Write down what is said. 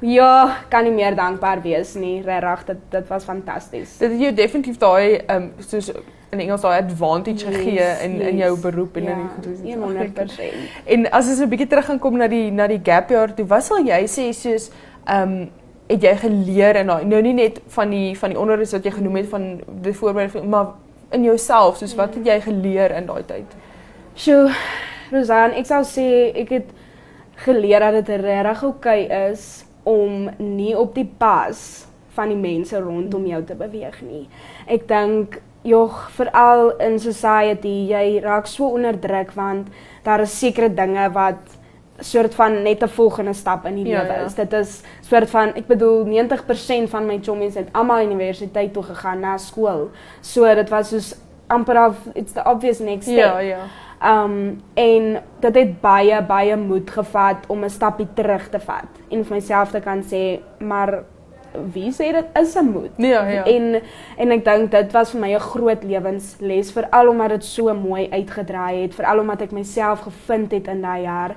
Ja, kan nie meer dankbaar wees nie, regtig, dit was fantasties. Dit het jou definitief daai soos in Engels daai advantage gegee in jou beroep en ja, in die goed. 100%. En as ons 'n bietjie terug gaan kom na die gap jaar toe, wat sal jy sê soos het jy geleer in daai nou nie net van die onderwys wat jy genoem het van die voorbereiding, maar in jouself, soos wat het jy geleer in daai tyd? Sjoe, Rosanne, ek sal sê ek het geleer dat dit regtig oukei is om nie op die pas van die mense rondom jou te beweeg nie. Ek dink, veral in society, jy raak so onderdruk want daar is sekere dinge wat soort van net 'n volgende stap in die lewe is. Dit is soort van, ek bedoel 90% van my chommies het almal universiteit toe gegaan na skool. So dit was soos amper of it's the obvious next step. Ja. En dit het baie moed gevat om 'n stapie terug te vat en vir myself te kan sê, maar wie sê dit is 'n moed? Ja. En ek dink dit was vir my 'n groot lewensles, veral omdat dit so mooi uitgedraai het, veral omdat ek myself gevind het in daai jaar.